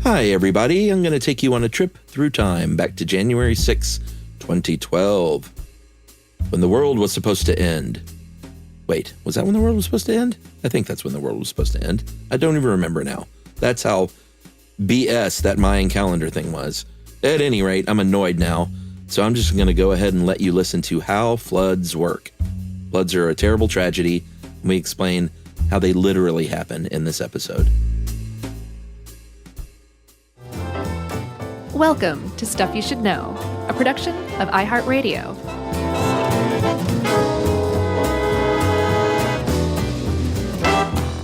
Hi, everybody. I'm going to take you on a trip through time back to January 6, 2012, when the world was supposed to end. Wait, was that when the world was supposed to end? I think that's when the world was supposed to end. I don't even remember now. That's how BS that Mayan calendar thing was. At any rate, I'm annoyed now, so I'm just going to go ahead and let you listen to how floods work. Floods are a terrible tragedy, and we explain how they literally happen in this episode. Welcome to Stuff You Should Know, a production of iHeartRadio.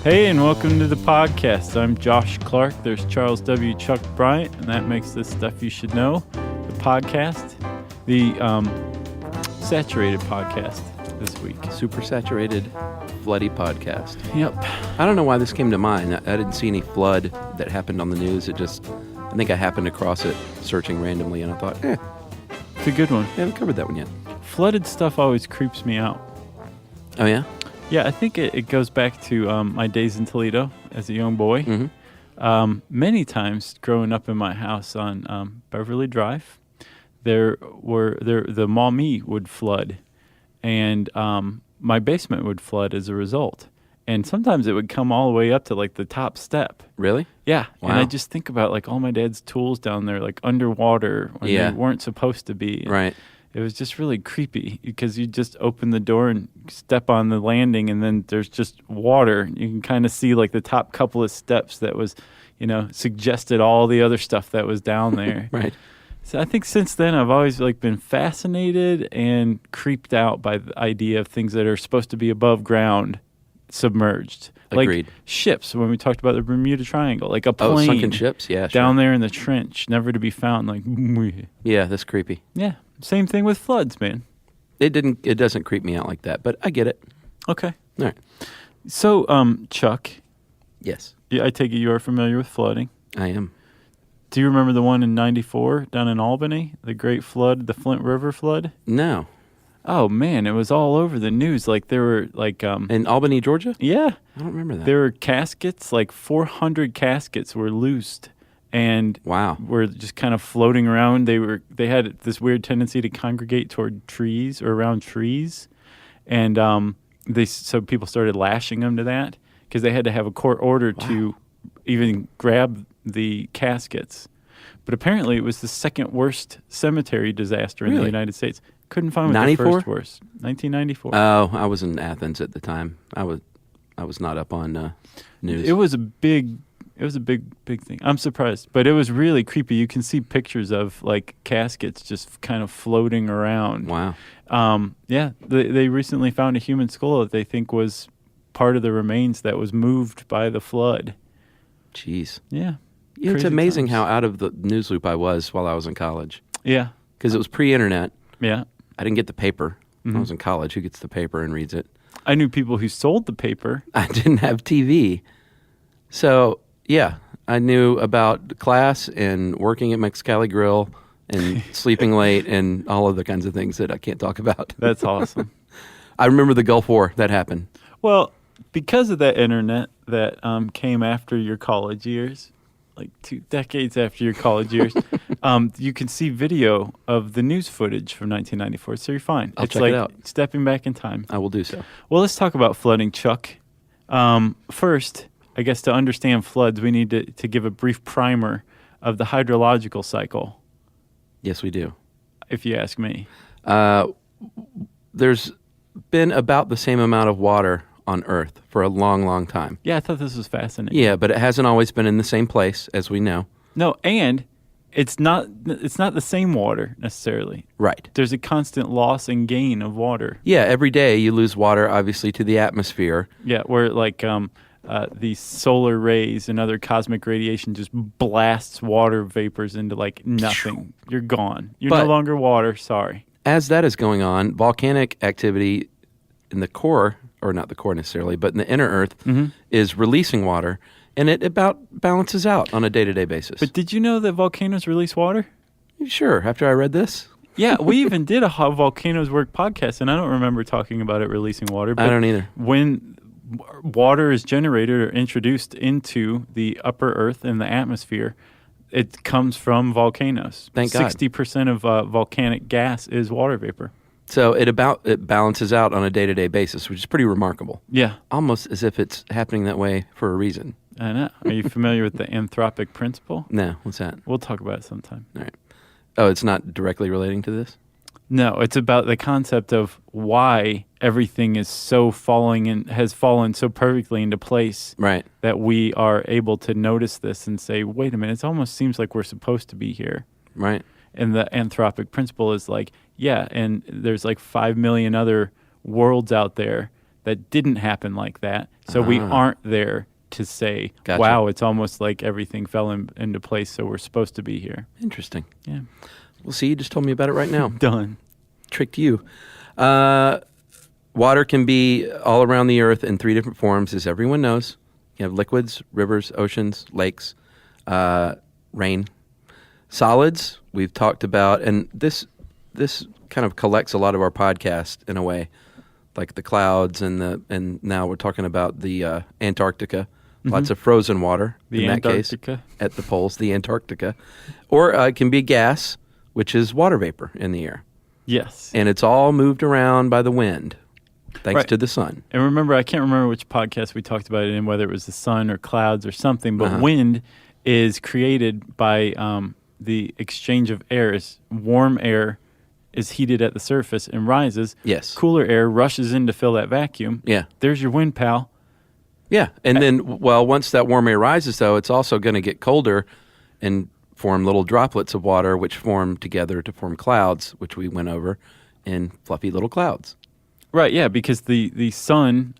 Hey, and welcome to the podcast. I'm Josh Clark. There's Charles W. Chuck Bryant, and that makes this Stuff You Should Know, the podcast, the saturated podcast this week. Super saturated, floody podcast. Yep. I don't know why this came to mind. I didn't see any flood that happened on the news. I think I happened across it searching randomly, and I thought, It's a good one. I haven't covered that one yet. Flooded stuff always creeps me out. Oh, yeah? Yeah, I think it goes back to my days in Toledo as a young boy. Mm-hmm. Many times growing up in my house on Beverly Drive, the Maumee would flood, and my basement would flood as a result. And sometimes it would come all the way up to like the top step. Really? Yeah. Wow. And I just think about like all my dad's tools down there, like underwater when they weren't supposed to be. And right. it was just really creepy because you just open the door and step on the landing, and then there's just water. You can kind of see like the top couple of steps that was, suggested all the other stuff that was down there. Right. So I think since then I've always like been fascinated and creeped out by the idea of things that are supposed to be above ground submerged. Agreed. Like ships, when we talked about the Bermuda Triangle, like a plane. Oh, sunken ships? Yeah, down there in the trench, never to be found. Like, yeah, that's creepy. yeah. Same thing with floods, man. It doesn't creep me out like that, but I get it. Okay. All right. So, Chuck, Yes, yeah, I take it you are familiar with flooding. I am. Do you remember the one in 94 down in Albany? The Great Flood, the Flint River flood? No. Oh, man, it was all over the news. Like, there were, like... In Albany, Georgia? yeah. I don't remember that. There were caskets, like 400 caskets were loosed and Wow. were just kind of floating around. They had this weird tendency to congregate toward trees or around trees. And so people started lashing them to that because they had to have a court order to even grab the caskets. But apparently it was the second worst cemetery disaster in the United States. Couldn't find what the first worst. 1994. Oh, I was in Athens at the time. I was not up on news. It was a big thing. I'm surprised, but it was really creepy. You can see pictures of like caskets just kind of floating around. Wow. Yeah, they recently found a human skull that they think was part of the remains that was moved by the flood. Jeez. Yeah. It's amazing how out of the news loop I was while I was in college. Yeah. Because it was pre-internet. Yeah. I didn't get the paper. I was in college. Who gets the paper and reads it? I knew people who sold the paper. I didn't have TV. So, yeah, I knew about class and working at Mexicali Grill and sleeping late and all of the kinds of things that I can't talk about. That's awesome. I remember the Gulf War. That happened. Well, because of that internet that came after your college years, like 2 decades after your college years, you can see video of the news footage from 1994, so you're fine. I'll it's check like it out. Stepping back in time. I will do so. Well, let's talk about flooding, Chuck. First, I guess to understand floods, we need to give a brief primer of the hydrological cycle, Yes, we do. if you ask me. There's been about the same amount of water on Earth for a long, long time. Yeah, I thought this was fascinating. Yeah, but it hasn't always been in the same place, as we know. No, and it's not the same water necessarily. Right. There's a constant loss and gain of water. Yeah, every day you lose water, obviously, to the atmosphere. Yeah, where like the solar rays and other cosmic radiation just blasts water vapors into like nothing. You're gone. You're no longer water. Sorry. As that is going on, volcanic activity in the core, or not the core necessarily, but in the inner Earth, is releasing water, and it about balances out on a day-to-day basis. But did you know that volcanoes release water? Sure, after I read this. Yeah, we even did a How Volcanoes Work podcast, and I don't remember talking about it releasing water. But I don't either. When water is generated or introduced into the upper Earth and the atmosphere, it comes from volcanoes. Thank God. 60% of volcanic gas is water vapor. So it balances out on a day-to-day basis, which is pretty remarkable. Yeah. Almost as if it's happening that way for a reason. I know. Are you familiar with the anthropic principle? No, what's that? We'll talk about it sometime. All right. Oh, it's not directly relating to this? No, it's about the concept of why everything is so falling and has fallen so perfectly into place. Right. That we are able to notice this and say, wait a minute, it almost seems like we're supposed to be here. Right. And the anthropic principle is like, yeah, and there's like 5 million other worlds out there that didn't happen like that. So we aren't there to say, Gotcha. wow, it's almost like everything fell into place, so we're supposed to be here. Interesting. Yeah. Well, see, you just told me about it right now. Done. Tricked you. Water can be all around the earth in 3 different forms, as everyone knows. You have liquids, rivers, oceans, lakes, rain. Solids, we've talked about, and this kind of collects a lot of our podcast in a way, like the clouds and now we're talking about the Antarctica. Lots of frozen water The in Antarctica. that case at the poles, the Antarctica. Or it can be gas, which is water vapor in the air. Yes. And it's all moved around by the wind, thanks Right. to the sun. And remember, I can't remember which podcast we talked about it in, whether it was the sun or clouds or something, but wind is created by the exchange of air. Warm air is heated at the surface and rises. Yes. Cooler air rushes in to fill that vacuum. Yeah. There's your wind, pal. Yeah. And then, once that warm air rises, though, it's also going to get colder and form little droplets of water, which form together to form clouds, which we went over, in fluffy little clouds. Right, yeah, because the sun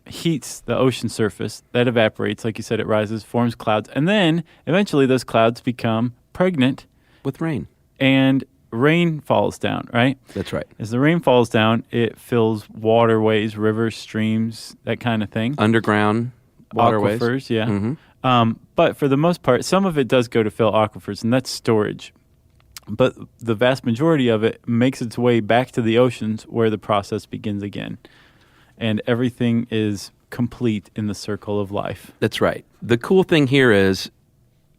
heats the ocean surface. That evaporates. Like you said, it rises, forms clouds. And then eventually those clouds become pregnant. With rain. And rain falls down, right? That's right. As the rain falls down, it fills waterways, rivers, streams, that kind of thing. Underground waterways. Aquifers, yeah. Mm-hmm. But for the most part, some of it does go to fill aquifers, and that's storage. But the vast majority of it makes its way back to the oceans where the process begins again. And everything is complete in the circle of life. That's right. The cool thing here is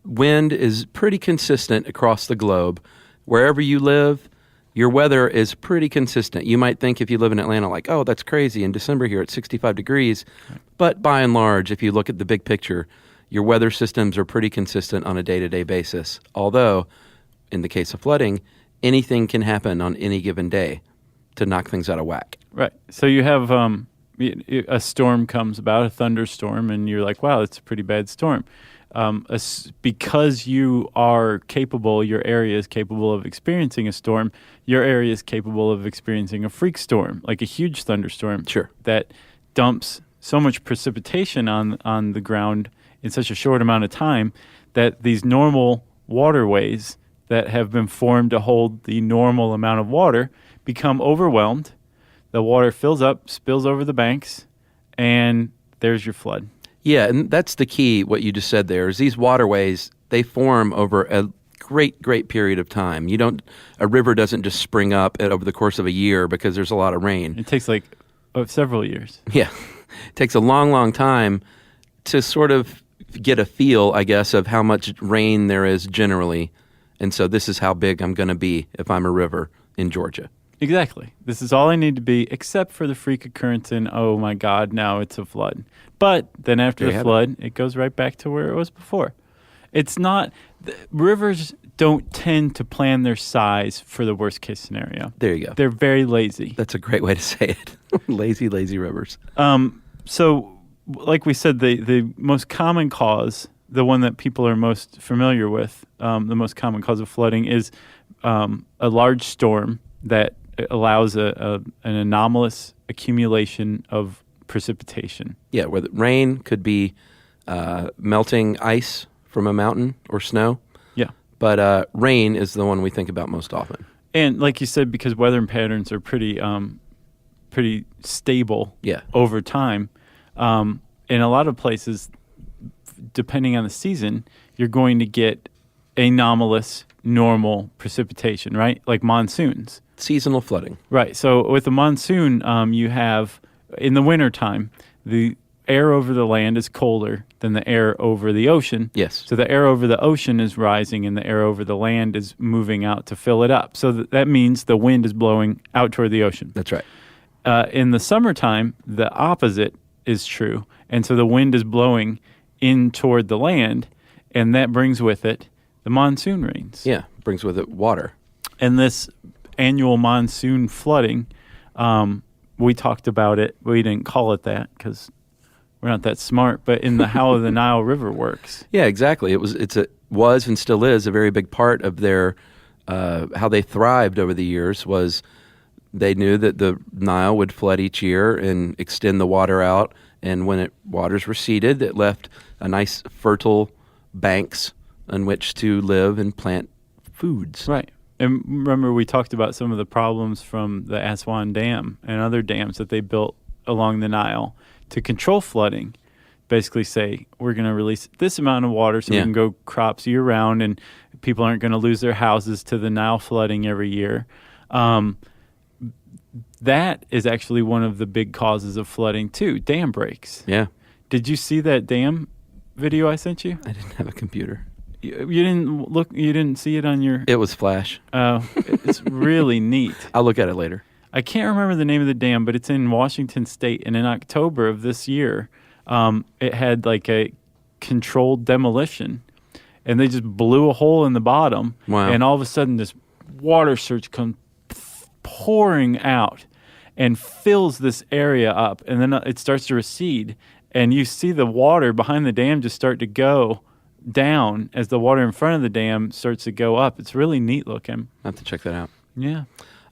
wind is pretty consistent across the globe. Wherever you live, your weather is pretty consistent. You might think if you live in Atlanta, like, oh, that's crazy. In December here, it's 65 degrees. Right. But by and large, if you look at the big picture, your weather systems are pretty consistent on a day-to-day basis. Although, in the case of flooding, anything can happen on any given day to knock things out of whack. Right. So you have a storm comes about, a thunderstorm, and you're like, wow, it's a pretty bad storm. Because you are capable, your area is capable of experiencing a storm, your area is capable of experiencing a freak storm, like a huge thunderstorm. Sure. That dumps so much precipitation on the ground in such a short amount of time that these normal waterways that have been formed to hold the normal amount of water become overwhelmed. The water fills up, spills over the banks, and there's your flood. Yeah, and that's the key, what you just said there, is these waterways, they form over a great, great period of time. A river doesn't just spring up over the course of a year because there's a lot of rain. It takes several years. Yeah, it takes a long, long time to sort of get a feel, I guess, of how much rain there is generally. And so this is how big I'm going to be if I'm a river in Georgia. Exactly. This is all I need to be, except for the freak occurrence in, oh my God, now it's a flood. But then after the flood, it goes right back to where it was before. It's not, rivers don't tend to plan their size for the worst case scenario. There you go. They're very lazy. That's a great way to say it. Lazy, lazy rivers. So, like we said, the most common cause, the one that people are most familiar with, the most common cause of flooding is a large storm that allows an anomalous accumulation of precipitation. Yeah, where the rain could be melting ice from a mountain or snow. Yeah. But rain is the one we think about most often. And like you said, because weather patterns are pretty stable over time, in a lot of places, depending on the season, you're going to get anomalous, normal precipitation, right? Like monsoons. Seasonal flooding. Right. So with the monsoon, you have, in the wintertime, the air over the land is colder than the air over the ocean. Yes. So the air over the ocean is rising and the air over the land is moving out to fill it up. So that means the wind is blowing out toward the ocean. That's right. In the summertime, the opposite is true. And so the wind is blowing in toward the land, and that brings with it the monsoon rains. Yeah, brings with it water. And this annual monsoon flooding, we talked about it. We didn't call it that because we're not that smart, but in the how the Nile River works. Yeah, exactly. It was and still is a very big part of their how they thrived over the years. Was they knew that the Nile would flood each year and extend the water out, and when waters receded, it left a nice fertile banks on which to live and plant foods. Right. And remember, we talked about some of the problems from the Aswan Dam and other dams that they built along the Nile to control flooding. Basically say, we're going to release this amount of water so we can grow crops year-round, and people aren't going to lose their houses to the Nile flooding every year. That is actually one of the big causes of flooding, too, dam breaks. Yeah. Did you see that dam video I sent you? I didn't have a computer. You didn't look. You didn't see it on your. It was Flash. Oh, it's really neat. I'll look at it later. I can't remember the name of the dam, but it's in Washington State, and in October of this year, it had like a controlled demolition, and they just blew a hole in the bottom, Wow. and all of a sudden this water surge comes pouring out and fills this area up, and then it starts to recede, and you see the water behind the dam just start to go down as the water in front of the dam starts to go up. It's really neat looking. I'll have to check that out. Yeah.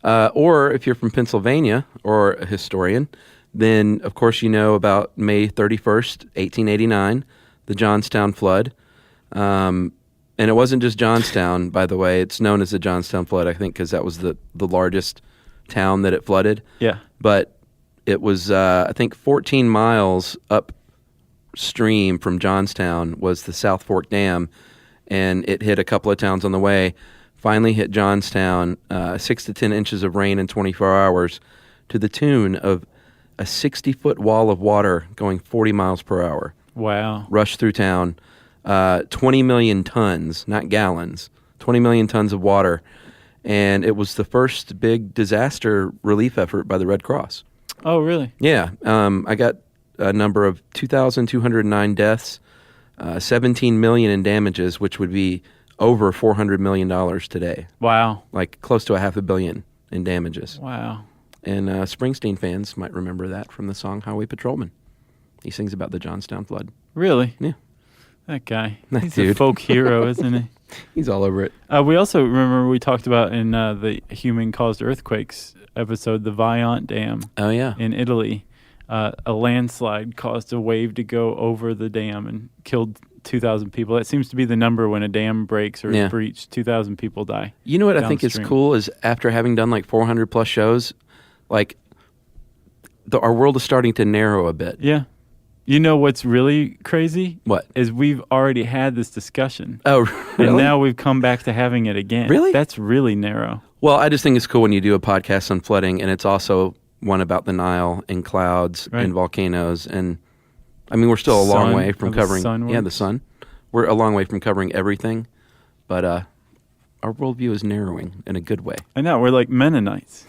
Or if you're from Pennsylvania or a historian, then of course you know about May 31st, 1889, the Johnstown flood. And it wasn't just Johnstown, by the way. It's known as the Johnstown flood, I think, because that was the largest town that it flooded. Yeah. But it was, I think, 14 miles upstream from Johnstown was the South Fork Dam, and it hit a couple of towns on the way. Finally hit Johnstown, 6 to 10 inches of rain in 24 hours to the tune of a 60-foot wall of water going 40 miles per hour. Wow. Rushed through town. 20 million tons, not gallons, 20 million tons of water. And it was the first big disaster relief effort by the Red Cross. Oh, really? Yeah. I got a number of 2,209 deaths, 17 million in damages, which would be over $400 million today. Wow. Like close to $500 million in damages. Wow. And Springsteen fans might remember that from the song Highway Patrolman. He sings about the Johnstown flood. Really? Yeah. That guy. That He's dude. a folk hero, isn't he? He's all over it. We also remember we talked about in the human-caused earthquakes episode, the Viant Dam Oh, yeah. in Italy. A landslide caused a wave to go over the dam and killed 2,000 people. That seems to be the number when a dam breaks or is breached. 2,000 people die. You know what I think is downstream. cool is after having done like 400 plus shows, like our world is starting to narrow a bit. Yeah. You know what's really crazy? What? Is we've already had this discussion. Oh, really? And now we've come back to having it again. Really? That's really narrow. Well, I just think it's cool when you do a podcast on flooding, and it's also one about the Nile and clouds and volcanoes. And I mean, we're still a long way from covering. The sun. We're a long way from covering everything, but our worldview is narrowing in a good way. I know. We're like Mennonites.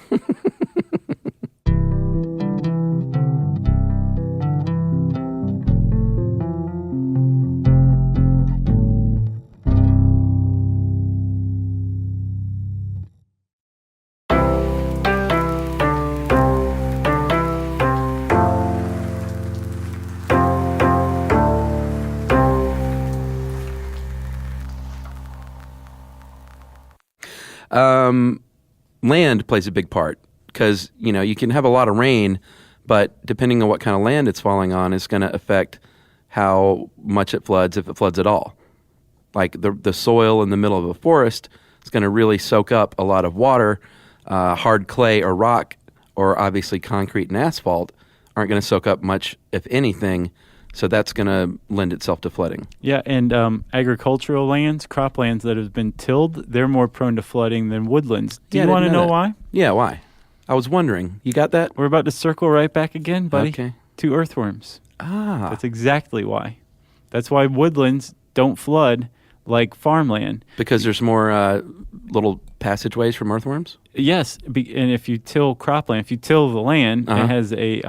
Land plays a big part because, you can have a lot of rain, but depending on what kind of land it's falling on is going to affect how much it floods, if it floods at all. Like the soil in the middle of a forest is going to really soak up a lot of water. Hard clay or rock, or obviously concrete and asphalt, aren't going to soak up much, if anything. So that's going to lend itself to flooding. Yeah, and agricultural lands, croplands that have been tilled, they're more prone to flooding than woodlands. Do you want to know why? Yeah, why? I was wondering. You got that? We're about to circle right back again, buddy. Okay. To earthworms. Ah. That's exactly why. That's why woodlands don't flood like farmland. Because there's more little passageways from earthworms? Yes, and if you till cropland, if you till the land, Uh-huh. it has a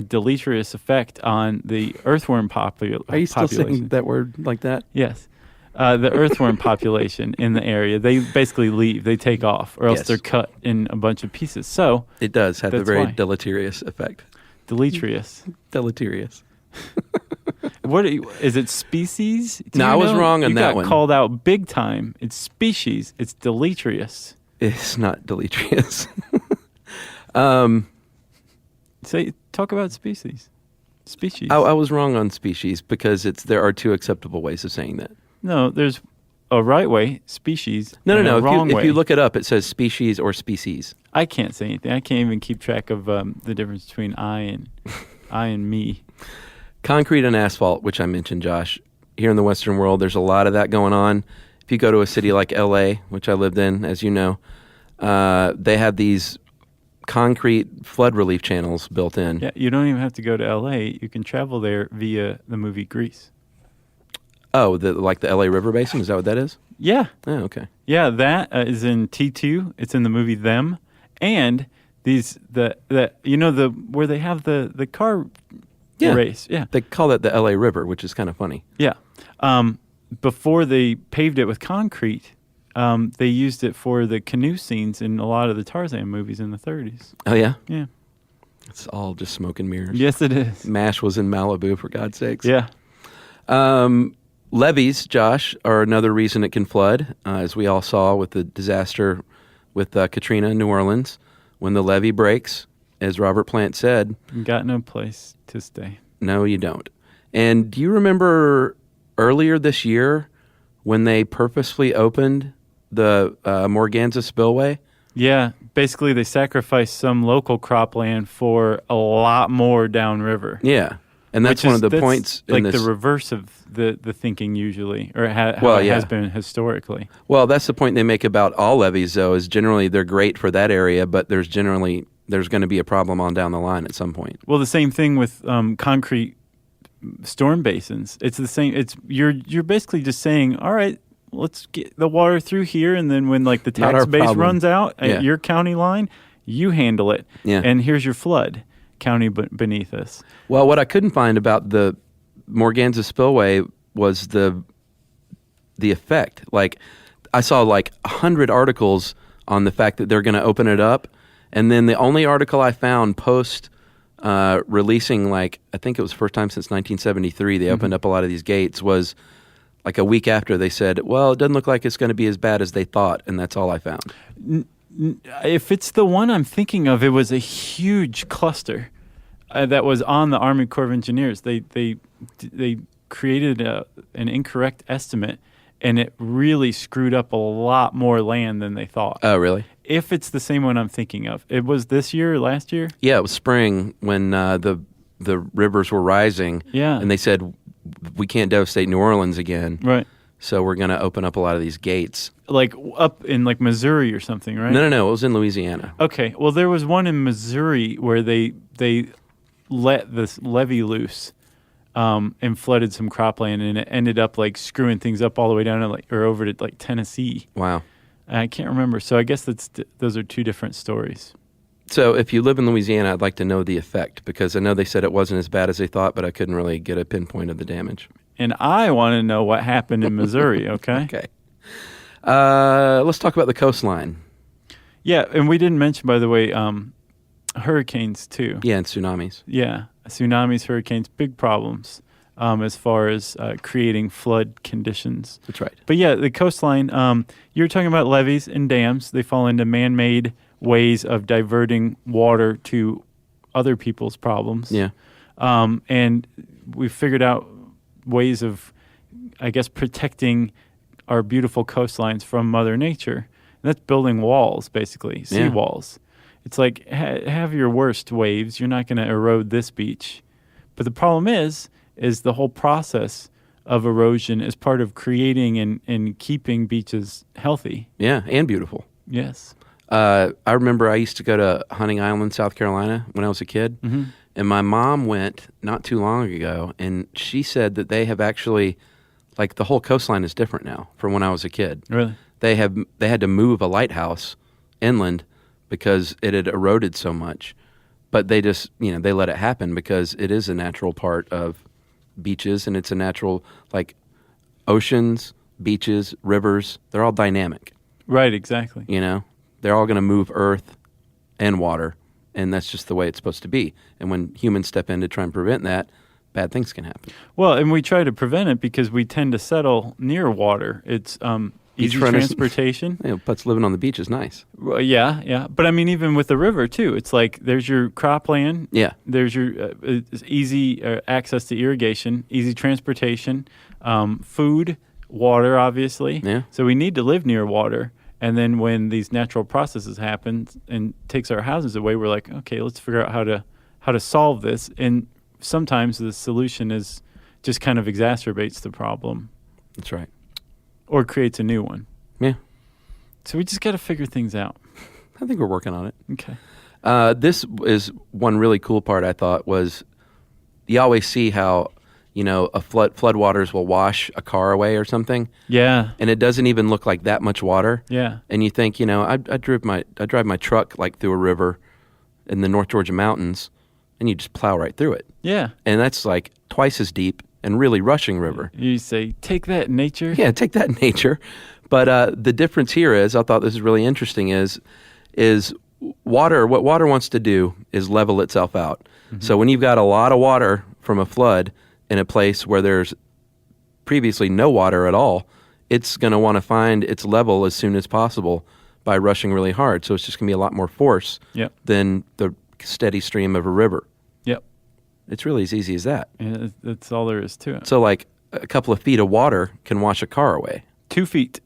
deleterious effect on the earthworm population. Are you still saying that word like that? Yes. The earthworm population in the area, they basically leave. They take off, or else Yes. they're cut in a bunch of pieces. So It does have a That's very why. deleterious effect. deleterious. Deleterious. What is it? Species? Do No, you I was know? wrong on you that got one. called out big time. It's species. It's deleterious. It's not deleterious. Talk about species. Species. I was wrong on species because there are two acceptable ways of saying that. No, there's a right way, species. No. and a wrong If way. you look it up, it says species or species. I can't say anything. I can't even keep track of the difference between I and me. Concrete and asphalt, which I mentioned, Josh. Here in the Western world, there's a lot of that going on. If you go to a city like L.A., which I lived in, as you know, they have these concrete flood relief channels built in. Yeah, you don't even have to go to L.A. You can travel there via the movie Grease. Oh, like the L.A. River Basin? Is that what that is? Yeah. Oh, okay. Yeah, that is in T2. It's in the movie Them. And where they have the car race. Yeah. They call that the L.A. River, which is kind of funny. Yeah. Before they paved it with concrete, they used it for the canoe scenes in a lot of the Tarzan movies in the 30s. Oh, yeah? Yeah. It's all just smoke and mirrors. Yes, it is. MASH was in Malibu, for God's sakes. Yeah. Levees, Josh, are another reason it can flood, as we all saw with the disaster with Katrina in New Orleans. When the levee breaks, as Robert Plant said, You got no place to stay. no, you don't. And do you remember earlier this year when they purposefully opened the Morganza spillway? Yeah, basically they sacrificed some local cropland for a lot more downriver. Yeah. And that's one of the points in like this. the reverse of the thinking usually, or how it has been historically. Well, that's the point they make about all levees, though, is generally they're great for that area, but there's going to be a problem on down the line at some point. Well, the same thing with concrete storm basins. It's the same. You're basically just saying, all right, let's get the water through here, and then when like the Not tax our base problem. runs out Yeah. at your county line, you handle it. Yeah. And here's your flood county beneath us. Well, what I couldn't find about the Morganza spillway was the effect. Like, I saw like 100 articles on the fact that they're going to open it up, and then the only article I found post releasing, like, I think it was the first time since 1973 they opened up a lot of these gates, was like a week after they said, well, it doesn't look like it's going to be as bad as they thought, and that's all I found. If it's the one I'm thinking of, it was a huge cluster that was on the Army Corps of Engineers. They created an incorrect estimate, and it really screwed up a lot more land than they thought. Oh, really? If it's the same one I'm thinking of. It was this year or last year? Yeah, it was spring when the rivers were rising. Yeah. And they said, we can't devastate New Orleans again. Right. So we're going to open up a lot of these gates. Like up in like Missouri or something, right? No. It was in Louisiana. Okay. Well, there was one in Missouri where they let this levee loose and flooded some cropland, and it ended up like screwing things up all the way down to over to like Tennessee. Wow. I can't remember. So I guess those are two different stories. So if you live in Louisiana, I'd like to know the effect, because I know they said it wasn't as bad as they thought, but I couldn't really get a pinpoint of the damage. And I want to know what happened in Missouri, okay? Okay. Let's talk about the coastline. Yeah, and we didn't mention, by the way, hurricanes too. Yeah, and tsunamis. Yeah, tsunamis, hurricanes, big problems as far as creating flood conditions. That's right. But yeah, the coastline, you're talking about levees and dams. They fall into man-made ways of diverting water to other people's problems. Yeah. And we've figured out ways of, I guess, protecting our beautiful coastlines from Mother Nature. And that's building walls, basically, seawalls. It's like, have your worst waves. You're not going to erode this beach. But the problem is the whole process of erosion is part of creating and keeping beaches healthy. Yeah, and beautiful. Yes. I remember I used to go to Hunting Island, South Carolina, when I was a kid, And my mom went not too long ago, and she said that they have actually, like, the whole coastline is different now from when I was a kid. Really? They had to move a lighthouse inland because it had eroded so much. But they just, they let it happen because it is a natural part of beaches, and it's a natural, like, oceans, beaches, rivers, they're all dynamic. Right, exactly. They're all going to move earth and water, and that's just the way it's supposed to be. And when humans step in to try and prevent that, bad things can happen. Well, and we try to prevent it because we tend to settle near water. It's easy transportation. Plus living on the beach is nice. Well, yeah. But I mean, even with the river, too, it's like there's your cropland. Yeah. There's your easy access to irrigation, easy transportation, food, water, obviously. Yeah. So we need to live near water. And then when these natural processes happen and takes our houses away, we're like, okay, let's figure out how to solve this. And sometimes the solution is just kind of exacerbates the problem. That's right. Or creates a new one. Yeah. So we just got to figure things out. I think we're working on it. Okay. This is one really cool part I thought was you always see how, a floodwaters will wash a car away or something. Yeah. And it doesn't even look like that much water. Yeah. And you think, I drive my truck like through a river in the North Georgia mountains, and you just plow right through it. Yeah. And that's like twice as deep and really rushing river. You say, take that, nature. Yeah, take that, nature. But the difference here is, I thought this is really interesting, is water, what water wants to do is level itself out. Mm-hmm. So when you've got a lot of water from a flood in a place where there's previously no water at all, it's going to want to find its level as soon as possible by rushing really hard. So it's just going to be a lot more force than the steady stream of a river. Yep. It's really as easy as that. Yeah, that's all there is to it. So like a couple of feet of water can wash a car away. 2 feet.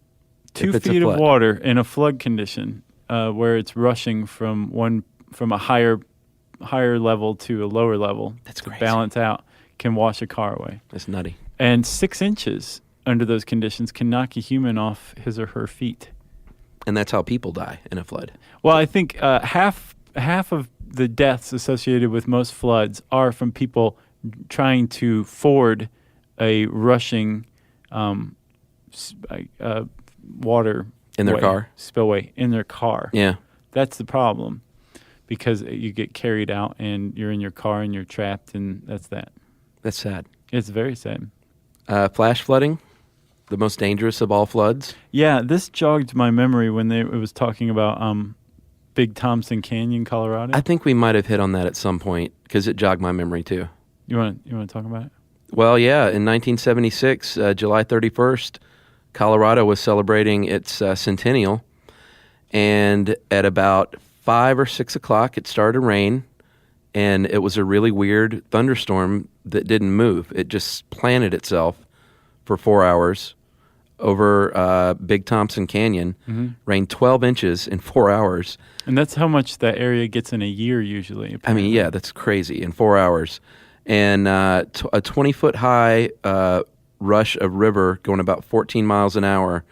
2 feet of water in a flood condition where it's rushing from a higher level to a lower level. That's crazy. Balance out, can wash a car away. That's nutty. And 6 inches under those conditions can knock a human off his or her feet. And that's how people die in a flood. Well, I think half of the deaths associated with most floods are from people trying to ford a rushing water in their car, spillway in their car. Yeah, that's the problem, because you get carried out and you're in your car and you're trapped, and that's that. That's sad. It's very sad. Flash flooding, the most dangerous of all floods. Yeah, this jogged my memory when it was talking about Big Thompson Canyon, Colorado. I think we might have hit on that at some point because it jogged my memory too. You want to talk about it? Well, yeah. In 1976, July 31st, Colorado was celebrating its centennial, and at about 5 or 6 o'clock, it started to rain, and it was a really weird thunderstorm that didn't move. It just planted itself for 4 hours over Big Thompson Canyon, rained 12 inches in 4 hours. And that's how much that area gets in a year usually. Apparently. I mean, yeah, that's crazy, in 4 hours. And a 20-foot high rush of river going about 14 miles an hour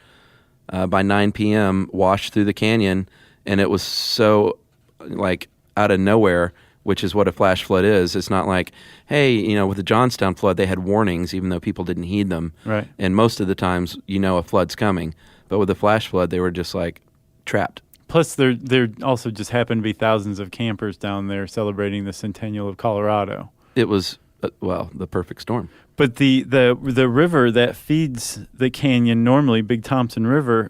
by 9 p.m. washed through the canyon, and it was so, like, out of nowhere, which is what a flash flood is. It's not like, hey, with the Johnstown flood, they had warnings, even though people didn't heed them. Right. And most of the times, a flood's coming. But with the flash flood, they were just, like, trapped. Plus, there also just happened to be thousands of campers down there celebrating the centennial of Colorado. It was, the perfect storm. But the river that feeds the canyon, normally Big Thompson River,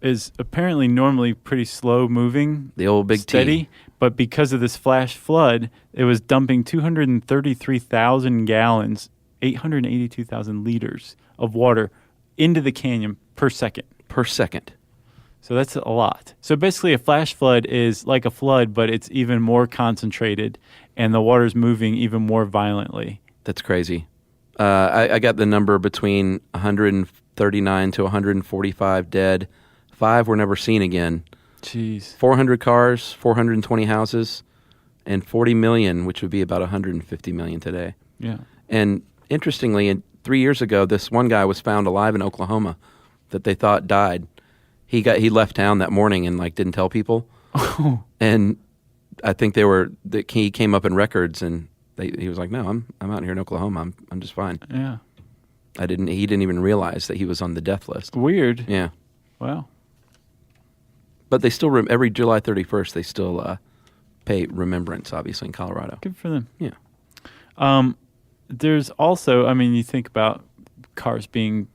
is apparently normally pretty slow moving. The old Big steady, T. But because of this flash flood, it was dumping 233,000 gallons, 882,000 liters of water into the canyon per second. Per second. So that's a lot. So basically a flash flood is like a flood, but it's even more concentrated, and the water's moving even more violently. That's crazy. I got the number between 139 to 145 dead. 5 were never seen again. Jeez. 400 cars, 420 houses, and 40 million, which would be about 150 million today. Yeah. And interestingly, 3 years ago, this one guy was found alive in Oklahoma that they thought died. He left town that morning and didn't tell people. Oh. And I think he came up in records, and He was like, no, I'm out here in Oklahoma. I'm just fine. Yeah. He didn't even realize that he was on the death list. Weird. Yeah. Wow. But they still, every July 31st, they still pay remembrance, obviously, in Colorado. Good for them. Yeah. There's also, I mean, you think about cars being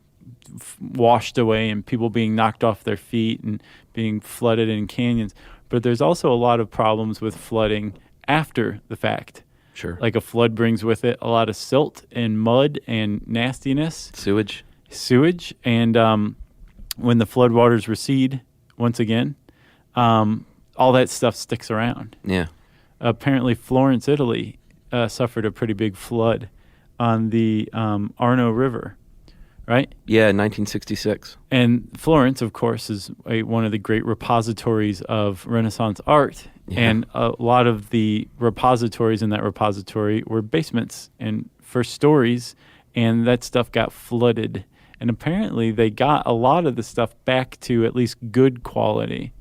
washed away and people being knocked off their feet and being flooded in canyons. But there's also a lot of problems with flooding after the fact. Sure. Like a flood brings with it a lot of silt and mud and nastiness. Sewage. And when the floodwaters recede once again, all that stuff sticks around. Yeah. Apparently Florence, Italy, suffered a pretty big flood on the Arno River, right? Yeah, in 1966. And Florence, of course, is one of the great repositories of Renaissance art. Yeah. And a lot of the repositories in that repository were basements and first stories, and that stuff got flooded. And apparently they got a lot of the stuff back to at least good quality.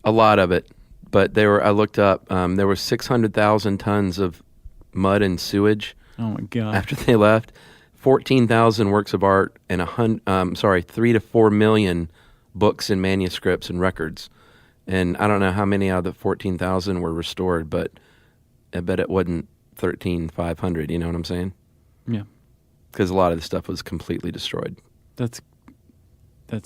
A lot of it. But I looked up, there were 600,000 tons of mud and sewage. Oh, my God. After they left. 14,000 works of art and 3 to 4 million books and manuscripts and records. And I don't know how many out of the 14,000 were restored, but I bet it wasn't 13,500. You know what I'm saying? Yeah. Because a lot of the stuff was completely destroyed. That's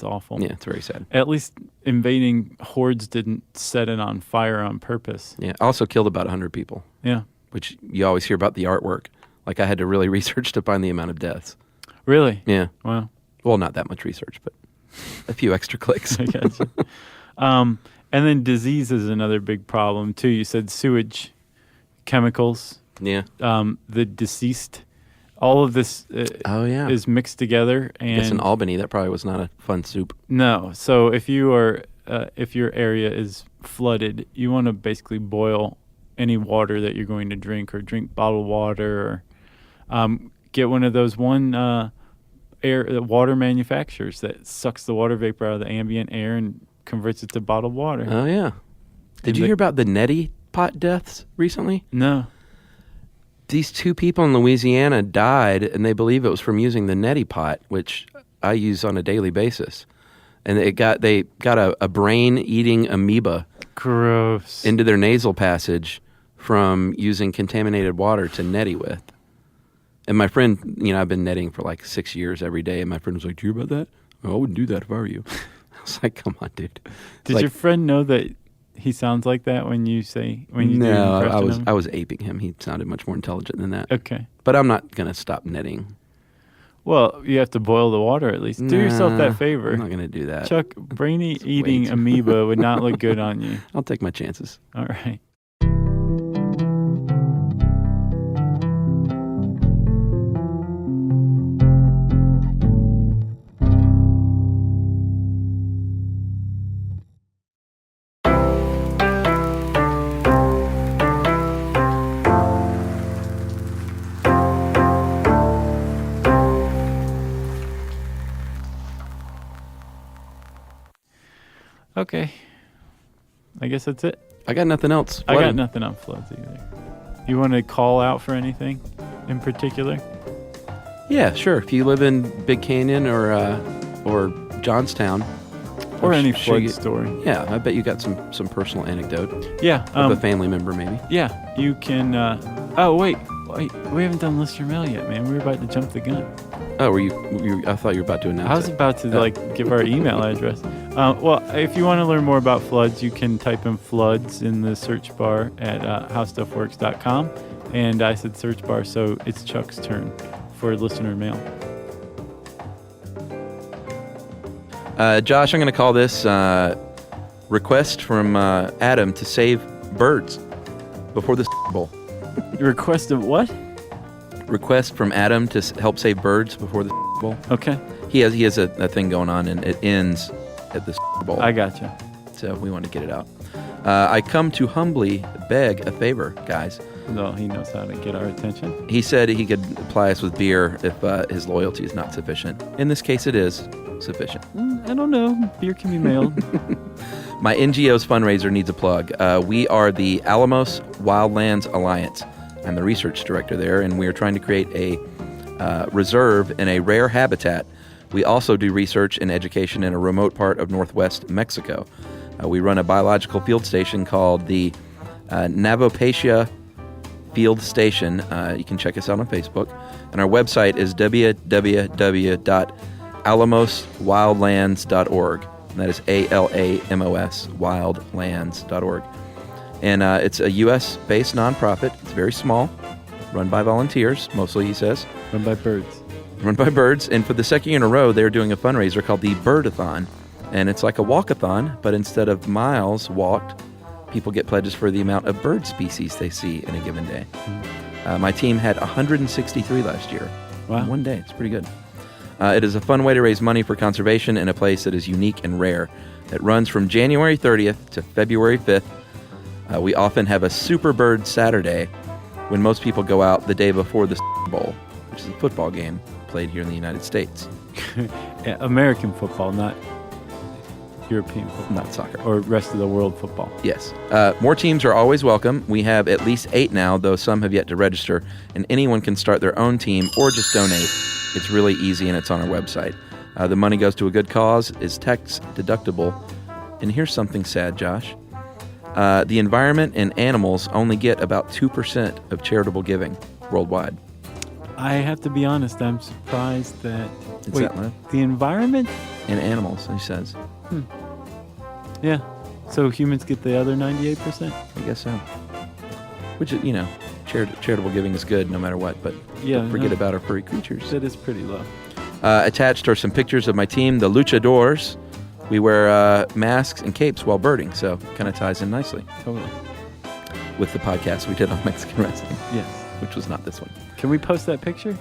awful. Yeah, it's very sad. At least invading hordes didn't set it on fire on purpose. Yeah, also killed about 100 people. Yeah. Which you always hear about the artwork. Like, I had to really research to find the amount of deaths. Really? Yeah. Wow. Well, not that much research, but a few extra clicks. I got you. And then disease is another big problem, too. You said sewage, chemicals. Yeah. The deceased. All of this is mixed together. And I guess in Albany, that probably was not a fun soup. No. So if your area is flooded, you want to basically boil any water that you're going to drink, or drink bottled water, or get one of those water manufacturers that sucks the water vapor out of the ambient air and converts it to bottled water. Oh, yeah. Did you hear about the neti pot deaths recently? No. These 2 people in Louisiana died, and they believe it was from using the neti pot, which I use on a daily basis. And they got a brain-eating amoeba gross into their nasal passage from using contaminated water to neti with. And my friend, I've been netting for like 6 years every day, and my friend was like, "Do you hear about that?" "Oh, I wouldn't do that if I were you." I was like, "Come on, dude." Did your friend know that he sounds like that when you No, I was aping him. He sounded much more intelligent than that. Okay. But I'm not going to stop netting. Well, you have to boil the water at least. Do yourself that favor. I'm not going to do that. Chuck, brainy eating amoeba would not look good on you. I'll take my chances. All right. Okay. I guess that's it. I got nothing else. I got nothing on floods either. You want to call out for anything in particular? Yeah, sure. If you live in Big Canyon or Johnstown. Or any flood story. Yeah, I bet you got some personal anecdote. Yeah. Of a family member, maybe. Yeah, you can... wait. We haven't done Listener Mail yet, man. We were about to jump the gun. Oh, were you? I thought you were about to announce it. I was about to give our email address. Well, if you want to learn more about floods, you can type in floods in the search bar at howstuffworks.com. And I said search bar, so it's Chuck's turn for Listener Mail. Josh, I'm going to call this request from Adam to save birds before the Super Bowl. Request of what? Request from Adam to help save birds before the Super Bowl. Okay. He has a thing going on, and it ends at the Super Bowl. I gotcha. So we want to get it out. I come to humbly beg a favor, guys. Well, he knows how to get our attention. He said he could ply us with beer if his loyalty is not sufficient. In this case, it is sufficient. I don't know. Beer can be mailed. My NGO's fundraiser needs a plug. We are the Alamos Wildlands Alliance. I'm the research director there, and we are trying to create a reserve in a rare habitat. We also do research and education in a remote part of northwest Mexico. We run a biological field station called the Navopatia Field Station. You can check us out on Facebook. And our website is www.alamoswildlands.org. And that is ALAMOS, wildlands.org. And it's a U.S.-based nonprofit. It's very small, run by volunteers, mostly, he says. Run by birds. Run by birds. And for the second year in a row, they're doing a fundraiser called the Birdathon. And it's like a walkathon, but instead of miles walked, people get pledges for the amount of bird species they see in a given day. My team had 163 last year. Wow. In one day. It's pretty good. It is a fun way to raise money for conservation in a place that is unique and rare. It runs from January 30th to February 5th. We often have a Super Bird Saturday when most people go out the day before the Super Bowl, which is a football game played here in the United States. American football, not European football. Not soccer. Or rest of the world football. Yes. More teams are always welcome. We have at least 8 now, though some have yet to register, and anyone can start their own team or just donate. It's really easy, and it's on our website. The money goes to a good cause, is tax deductible. And here's something sad, Josh. The environment and animals only get about 2% of charitable giving worldwide. I have to be honest, I'm surprised that... It's that low. The environment? And animals, he says. Yeah. So humans get the other 98%? I guess so. Which, you know, charitable giving is good no matter what, but don't forget about our furry creatures. That is pretty low. Attached are some pictures of my team, the Luchadors. We wear masks and capes while birding, so kind of ties in nicely. Totally. With the podcast we did on Mexican wrestling. Yes. Which was not this one. Can we post that picture?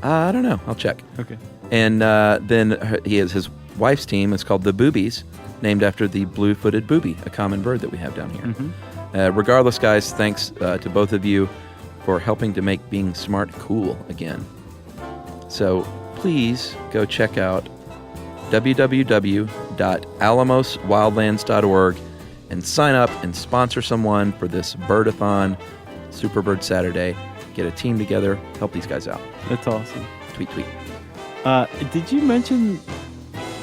I don't know. I'll check. Okay. And then his wife's team is called the Boobies, named after the blue-footed booby, a common bird that we have down here. Mm-hmm. Regardless, guys, thanks to both of you for helping to make being smart cool again. So please go check out www.alamoswildlands.org and sign up and sponsor someone for this Birdathon, Super Bird Saturday. Get a team together, help these guys out. That's awesome. Tweet. Did you mention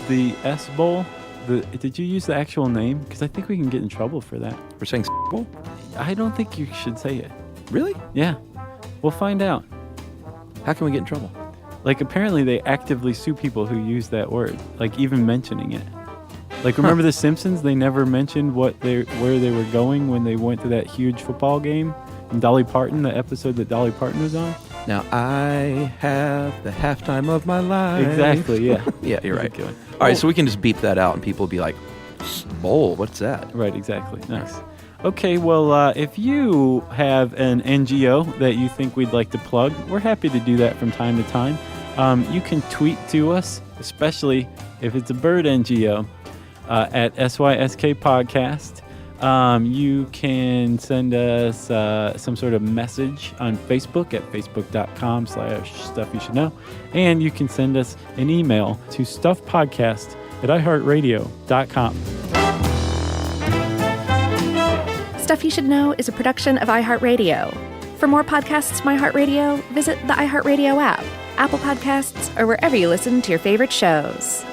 the S Bowl? Did you use the actual name? Because I think we can get in trouble for that. For saying Bowl? I don't think you should say it. Really? Yeah. We'll find out. How can we get in trouble? Like, apparently they actively sue people who use that word, like even mentioning it. Like, remember The Simpsons? They never mentioned where they were going when they went to that huge football game. And Dolly Parton, the episode that Dolly Parton was on. Now I have the halftime of my life. Exactly, yeah. Yeah, you're right. Exactly. All right, so we can just beep that out and people will be like, bowl, what's that? Right, exactly. Nice. Okay, well, if you have an NGO that you think we'd like to plug, we're happy to do that from time to time. You can tweet to us, especially if it's a bird NGO, at SYSK Podcast. You can send us some sort of message on Facebook at facebook.com/stuffyoushouldknow. And you can send us an email to stuffpodcast@iHeartRadio.com. Stuff You Should Know is a production of iHeartRadio. For more podcasts from iHeartRadio, visit the iHeartRadio app, Apple Podcasts, or wherever you listen to your favorite shows.